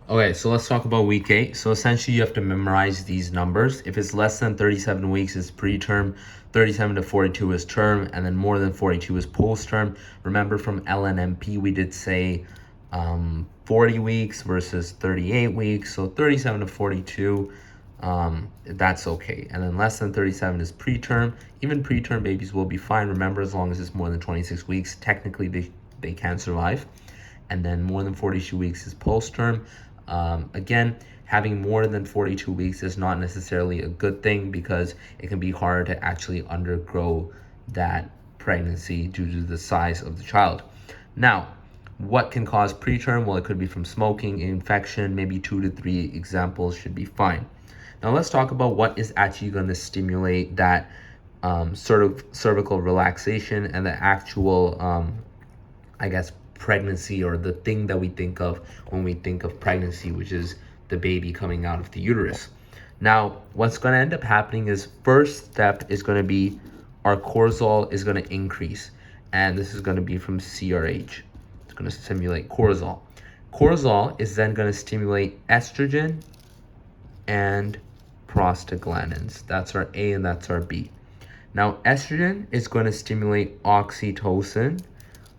Okay, so let's talk about week 8. So essentially, you have to memorize these numbers. If it's less than 37 weeks, it's preterm. 37 to 42 is term, and then more than 42 is post-term. Remember from LNMP, we did say 40 weeks versus 38 weeks. So 37 to 42, that's okay. And then less than 37 is preterm. Even preterm babies will be fine. Remember, as long as it's more than 26 weeks, technically they can survive. And then more than 42 weeks is post-term. Again, having more than 42 weeks is not necessarily a good thing because it can be hard to actually undergo that pregnancy due to the size of the child. Now, what can cause preterm? Well, it could be from smoking, infection, maybe 2 to 3 examples should be fine. Now, let's talk about what is actually going to stimulate that sort of cervical relaxation and the actual I guess, pregnancy, or the thing that we think of when we think of pregnancy, which is the baby coming out of the uterus. Now, what's going to end up happening is first step is going to be our cortisol is going to increase. And this is going to be from CRH. It's going to stimulate cortisol. Cortisol is then going to stimulate estrogen and prostaglandins. That's our A and that's our B. Now, estrogen is going to stimulate oxytocin.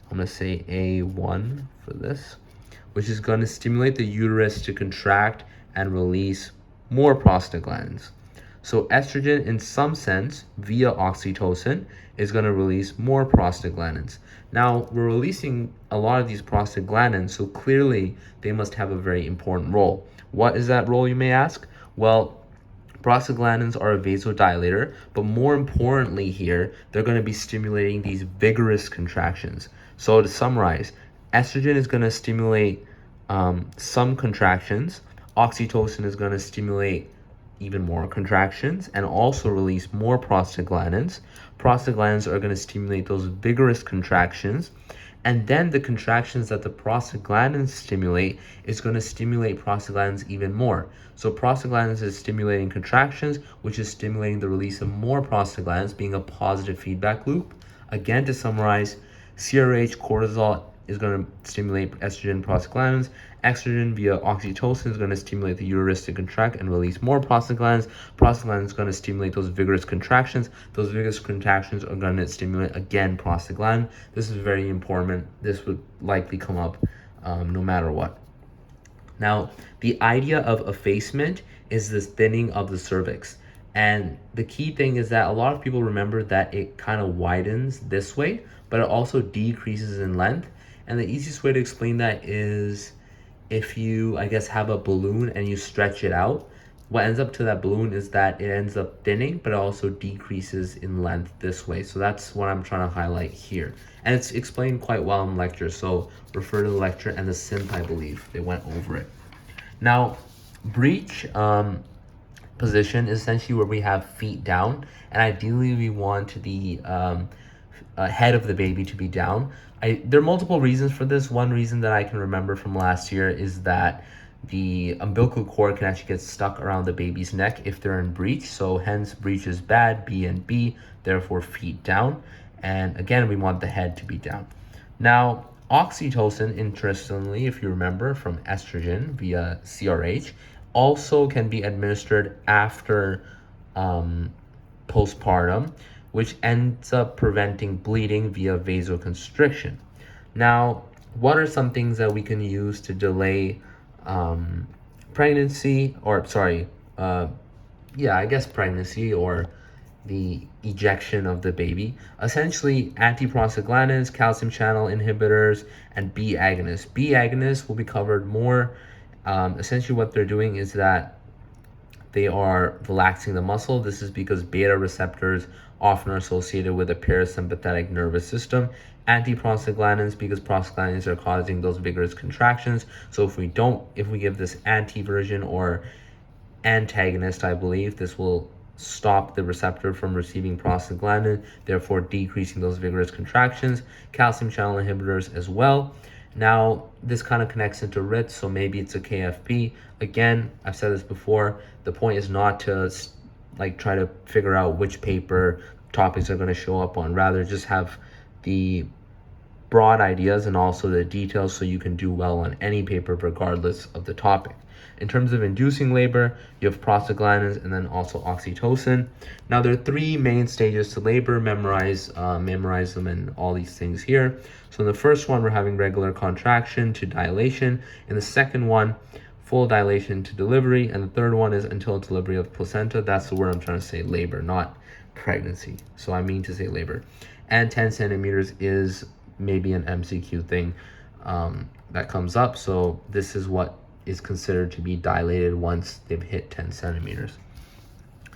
I'm going to say A1 for this, which is going to stimulate the uterus to contract and release more prostaglandins. So estrogen, in some sense, via oxytocin, is going to release more prostaglandins. Now, we're releasing a lot of these prostaglandins, so clearly they must have a very important role. What is that role, you may ask? Well, prostaglandins are a vasodilator, but more importantly here, they're going to be stimulating these vigorous contractions. So to summarize, estrogen is going to stimulate some contractions. Oxytocin is going to stimulate even more contractions and also release more prostaglandins. Prostaglandins are going to stimulate those vigorous contractions. And then the contractions that the prostaglandins stimulate is going to stimulate prostaglandins even more. So prostaglandins is stimulating contractions, which is stimulating the release of more prostaglandins, being a positive feedback loop. Again, to summarize, CRH, cortisol, is going to stimulate estrogen, prostaglandins. Estrogen via oxytocin is going to stimulate the uterus to contract and release more prostaglandins. Prostaglandins is going to stimulate those vigorous contractions. Those vigorous contractions are going to stimulate, again, prostaglandin. This is very important. This would likely come up no matter what. Now, the idea of effacement is this thinning of the cervix. And the key thing is that a lot of people remember that it kind of widens this way, but it also decreases in length. And the easiest way to explain that is if you, I guess, have a balloon and you stretch it out, what ends up to that balloon is that it ends up thinning, but it also decreases in length this way. So that's what I'm trying to highlight here. And it's explained quite well in lecture. So refer to the lecture and the synth, I believe. They went over it. Now, breech position is essentially where we have feet down. And ideally, we want the head of the baby to be down. There are multiple reasons for this. One reason that I can remember from last year is that the umbilical cord can actually get stuck around the baby's neck if they're in breech. So hence breech is bad, B and B, therefore feet down. And again, we want the head to be down. Now, oxytocin, interestingly, if you remember from estrogen via CRH, also can be administered after postpartum, which ends up preventing bleeding via vasoconstriction. Now, what are some things that we can use to delay pregnancy, or I guess pregnancy, or the ejection of the baby? Essentially, antiprostaglandins, calcium channel inhibitors, and B agonists. B agonists will be covered more. Essentially, what they're doing is that they are relaxing the muscle. This is because beta receptors often are associated with the parasympathetic nervous system. Antiprostaglandins, because prostaglandins are causing those vigorous contractions. So if we give this anti version or antagonist, I believe, this will stop the receptor from receiving prostaglandin, therefore decreasing those vigorous contractions. Calcium channel inhibitors as well. Now, this kind of connects into RITS, so maybe it's a KFP. Again, I've said this before, the point is not to try to figure out which paper topics are going to show up on. Rather, just have the broad ideas and also the details so you can do well on any paper regardless of the topic. In terms of inducing labor, you have prostaglandins and then also oxytocin. Now there are three main stages to labor. Memorize them and all these things here. So in the first one, we're having regular contraction to dilation. In the second one, full dilation to delivery. And the third one is until delivery of placenta. That's the word I'm trying to say, labor, not pregnancy. So I mean to say labor. And 10 centimeters is maybe an MCQ thing that comes up. So this is what is considered to be dilated once they've hit 10 centimeters.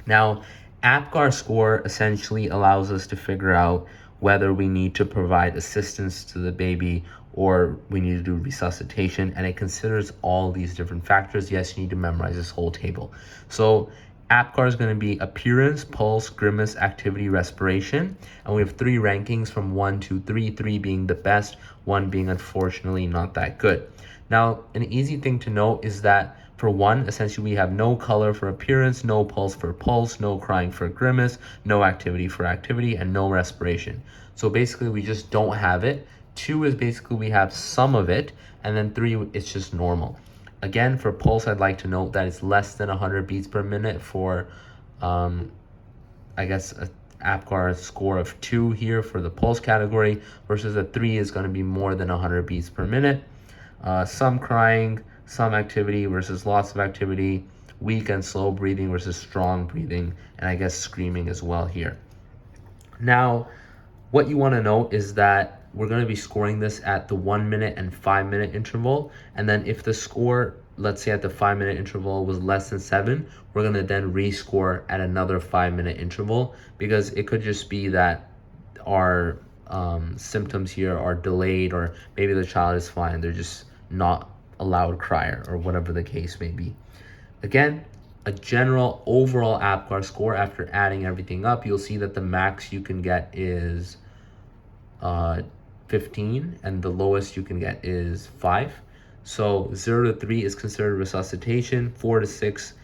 Now, APGAR score essentially allows us to figure out whether we need to provide assistance to the baby or we need to do resuscitation, and it considers all these different factors. Yes, you need to memorize this whole table. So APGAR is going to be appearance, pulse, grimace, activity, respiration, and we have three rankings from 1 to 3, 3 being the best, 1 being unfortunately not that good. Now, an easy thing to note is that for 1, essentially we have no color for appearance, no pulse for pulse, no crying for grimace, no activity for activity, and no respiration. So basically we just don't have it. 2 is basically we have some of it, and then 3, it's just normal. Again, for pulse, I'd like to note that it's less than 100 beats per minute for, I guess, a APGAR score of 2 here for the pulse category, versus a 3 is going to be more than 100 beats per minute. Some crying, some activity versus lots of activity, weak and slow breathing versus strong breathing, and I guess screaming as well here. Now, what you want to know is that we're going to be scoring this at the 1 minute and 5 minute interval. And then if the score, let's say at the 5 minute interval was less than 7, we're going to then rescore at another 5 minute interval, because it could just be that our symptoms here are delayed, or maybe the child is fine, they're just not a loud crier, or whatever the case may be. Again, a general overall APGAR score after adding everything up, you'll see that the max you can get is 15 and the lowest you can get is 5. So 0 to 3 is considered resuscitation, 4 to 6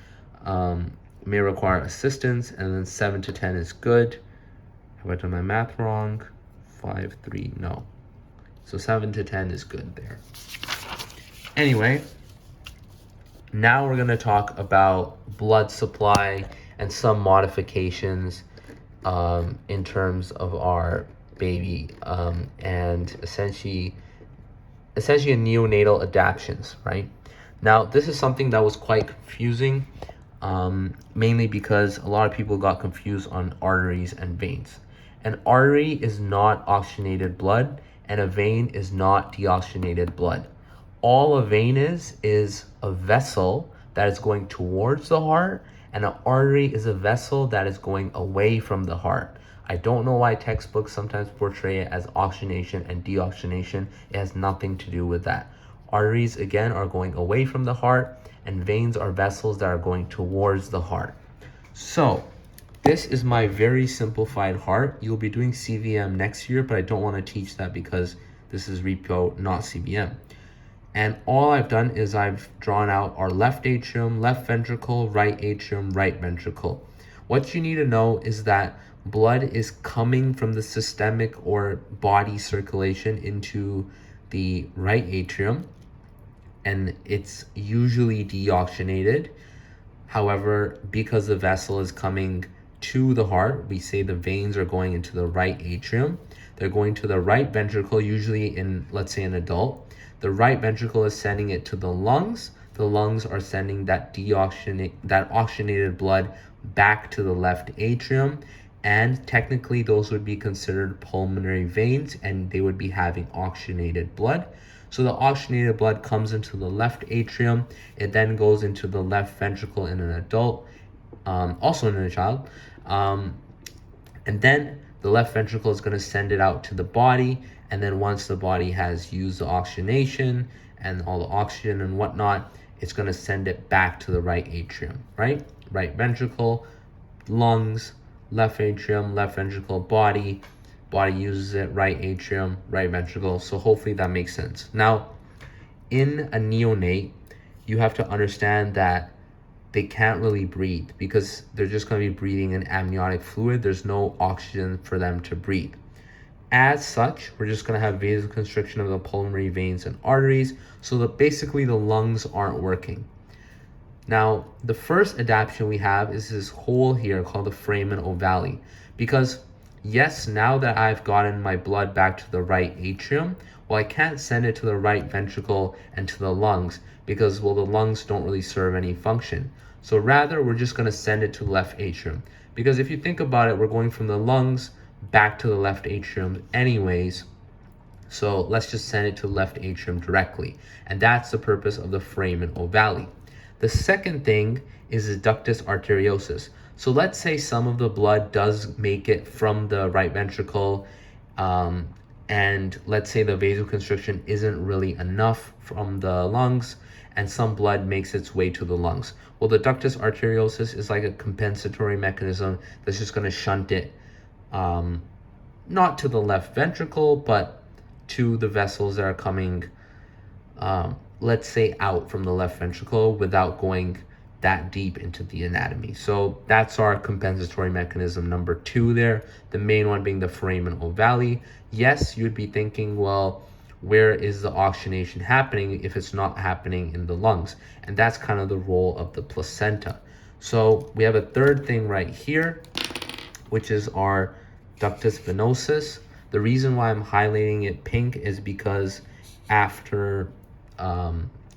may require assistance, and then 7 to 10 is good. Have I done my math wrong? 5, 3, no. So 7 to 10 is good there. Anyway, now we're going to talk about blood supply and some modifications in terms of our baby and essentially neonatal adaptations, right? Now, this is something that was quite confusing, mainly because a lot of people got confused on arteries and veins. An artery is not oxygenated blood, and a vein is not deoxygenated blood. All a vein is a vessel that is going towards the heart, and an artery is a vessel that is going away from the heart. I don't know why textbooks sometimes portray it as oxygenation and deoxygenation. It has nothing to do with that. Arteries, again, are going away from the heart, and veins are vessels that are going towards the heart. So, this is my very simplified heart. You'll be doing CVM next year, but I don't want to teach that because this is repro, not CVM. And all I've done is I've drawn out our left atrium, left ventricle, right atrium, right ventricle. What you need to know is that blood is coming from the systemic or body circulation into the right atrium, and it's usually deoxygenated. However, because the vessel is coming to the heart, we say the veins are going into the right atrium. They're going to the right ventricle, usually in, let's say, an adult. The right ventricle is sending it to the lungs. The lungs are sending that oxygenated blood back to the left atrium. And technically, those would be considered pulmonary veins, and they would be having oxygenated blood. So the oxygenated blood comes into the left atrium. It then goes into the left ventricle in an adult, also in a child. And then the left ventricle is going to send it out to the body. And then once the body has used the oxygenation and all the oxygen and whatnot, it's going to send it back to the right atrium, right? Right ventricle, lungs, left atrium, left ventricle, body uses it, right atrium, right ventricle. So hopefully that makes sense. Now, in a neonate, you have to understand that they can't really breathe because they're just going to be breathing in amniotic fluid. There's no oxygen for them to breathe. As such, we're just going to have vasoconstriction of the pulmonary veins and arteries, so that basically the lungs aren't working. Now, the first adaptation we have is this hole here called the foramen ovale. Because, yes, now that I've gotten my blood back to the right atrium, well, I can't send it to the right ventricle and to the lungs because, well, the lungs don't really serve any function. So rather, we're just going to send it to the left atrium. Because if you think about it, we're going from the lungs back to the left atrium anyways. So let's just send it to the left atrium directly. And that's the purpose of the foramen ovale. The second thing is the ductus arteriosus. So let's say some of the blood does make it from the right ventricle, and let's say the vasoconstriction isn't really enough from the lungs, and some blood makes its way to the lungs. Well, the ductus arteriosus is like a compensatory mechanism that's just going to shunt it, not to the left ventricle, but to the vessels that are coming, let's say, out from the left ventricle without going that deep into the anatomy. So that's our compensatory mechanism number 2 there, the main one being the foramen ovale. Yes, you'd be thinking, well, where is the oxygenation happening if it's not happening in the lungs? And that's kind of the role of the placenta. So we have a third thing right here, which is our ductus venosus. The reason why I'm highlighting it pink is because after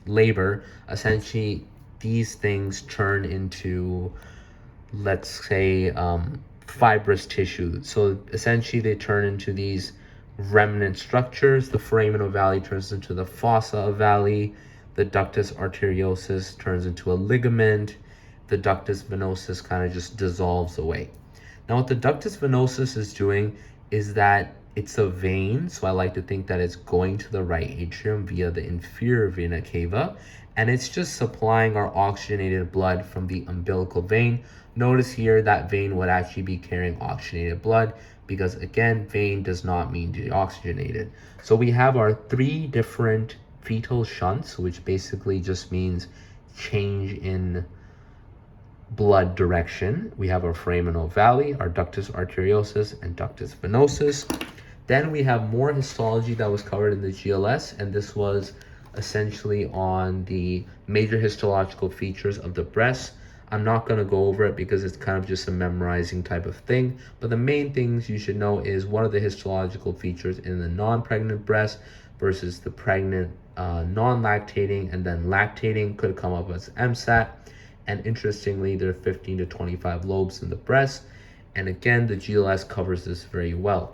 labor, essentially these things turn into, let's say, fibrous tissue. So essentially they turn into these remnant structures. The foramen ovale turns into the fossa ovale. The ductus arteriosus turns into a ligament. The ductus venosus kind of just dissolves away. Now what the ductus venosus is doing is that it's a vein, so I like to think that it's going to the right atrium via the inferior vena cava, and it's just supplying our oxygenated blood from the umbilical vein. Notice here that vein would actually be carrying oxygenated blood because, again, vein does not mean deoxygenated. So we have our 3 different fetal shunts, which basically just means change in blood direction. We have our foramen ovale, our ductus arteriosus, and ductus venosus. Then we have more histology that was covered in the GLS, and this was essentially on the major histological features of the breast. I'm not going to go over it because it's kind of just a memorizing type of thing, but the main things you should know is what are the histological features in the non-pregnant breast versus the pregnant non-lactating, and then lactating could come up as MSAT. And interestingly, there are 15 to 25 lobes in the breast. And again, the GLS covers this very well.